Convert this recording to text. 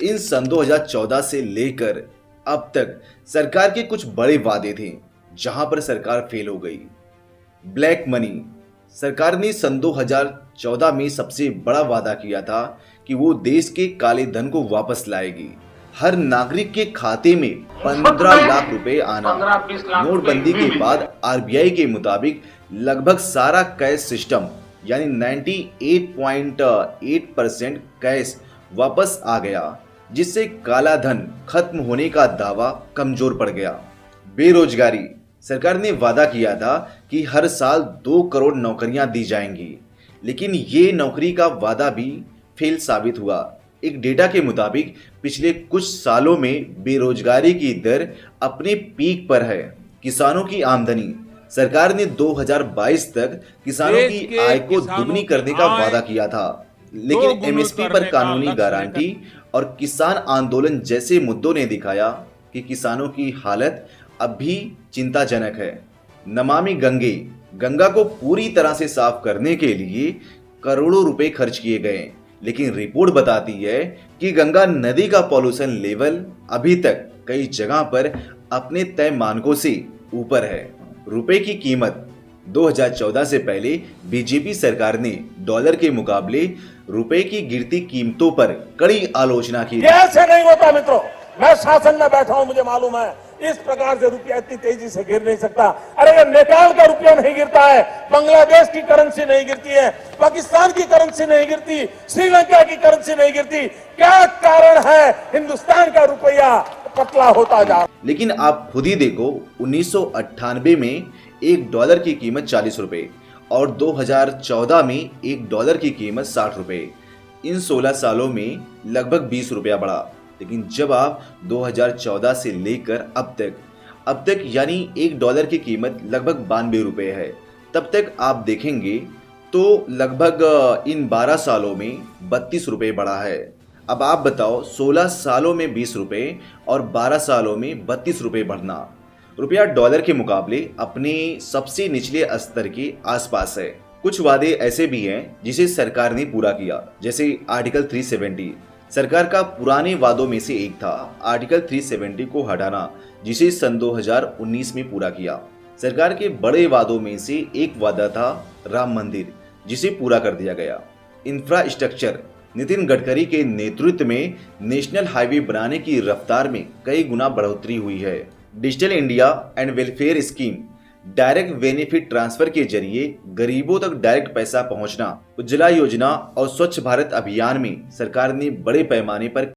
इन सन 2014 से लेकर अब तक सरकार के कुछ बड़े वादे थे जहां पर सरकार फेल हो गई। Black money. सरकार ने सन 2014 में सबसे बड़ा वादा किया था कि वो देश के काले धन को वापस लाएगी। हर नागरिक के खाते में 15 लाख रुपए आना। नोटबंदी के बाद आरबीआई के मुताबिक लगभग सारा कैश सिस्टम यानी 98.8% कैश वापस आ गया, जिससे काला धन खत्म होने का दावा कमजोर पड़ गया। बेरोजगारी। सरकार ने वादा किया था कि हर साल 2 करोड़ नौकरियां दी जाएंगी, लेकिन ये नौकरी का वादा भी फेल साबित हुआ। एक डेटा के मुताबिक पिछले कुछ सालों में बेरोजगारी की दर अपने पीक पर है। किसानों की आमदनी। सरकार ने 2022 तक किसानों की आय को दुगनी करने का वादा किया था, लेकिन एमएसपी पर कानूनी गारंटी और किसान आंदोलन जैसे मुद्दों ने दिखाया कि किसानों की हालत अब भी चिंताजनक है। नमामि गंगे। गंगा को पूरी तरह से साफ करने के लिए करोड़ों रुपए खर्च किए गए, लेकिन रिपोर्ट बताती है कि गंगा नदी का पॉल्यूशन लेवल अभी तक कई जगह पर अपने तय मानकों से ऊपर है। रुपए की कीमत। 2014 से पहले बीजेपी सरकार ने डॉलर के मुकाबले रुपए की गिरती कीमतों पर कड़ी आलोचना की। ऐसे नहीं होता मित्रों, मैं शासन में बैठा हूं, मुझे मालूम है इस प्रकार से रुपया इतनी तेजी से गिर नहीं सकता। अरे ये नेपाल का रुपया नहीं गिरता है, बांग्लादेश की करेंसी नहीं गिरती है, पाकिस्तान की करेंसी नहीं गिरती, श्रीलंका की करेंसी नहीं गिरती। क्या कारण है हिंदुस्तान का रुपया पतला होता जा? लेकिन आप खुद ही देखो, 1998 में एक डॉलर की कीमत 40 रुपए और 2014 में एक डॉलर की कीमत 60 रुपए। इन 16 सालों में लगभग 20 रुपया बढ़ा। लेकिन जब आप 2014 से लेकर अब तक यानी एक डॉलर की कीमत लगभग 92 रुपए है, तब तक आप देखेंगे तो लगभग इन 12 सालों में 32 रुपए बढ़ा है। अब आप बताओ, 16 सालों में 20 रुपए और 12 सालों में 32 रुपए बढ़ना। रुपया डॉलर के मुकाबले अपने सबसे निचले स्तर के आसपास है। कुछ वादे ऐसे भी हैं जिसे सरकार ने पूरा किया, जैसे आर्टिकल 370। सरकार का पुराने वादों में से एक था आर्टिकल 370 को हटाना, जिसे सन 2019 में पूरा किया। सरकार के बड़े वादों में से एक वादा था राम मंदिर, जिसे पूरा कर दिया गया। इंफ्रास्ट्रक्चर। नितिन गडकरी के नेतृत्व में नेशनल हाईवे बनाने की रफ्तार में कई गुना बढ़ोतरी हुई है। Digital India and welfare scheme. Direct benefit transfer के जरिए गरीबों तक डायरेक्ट पैसा पहुंचना। उज्ज्वला योजना और स्वच्छ भारत अभियान में सरकार ने बड़े पैमाने पर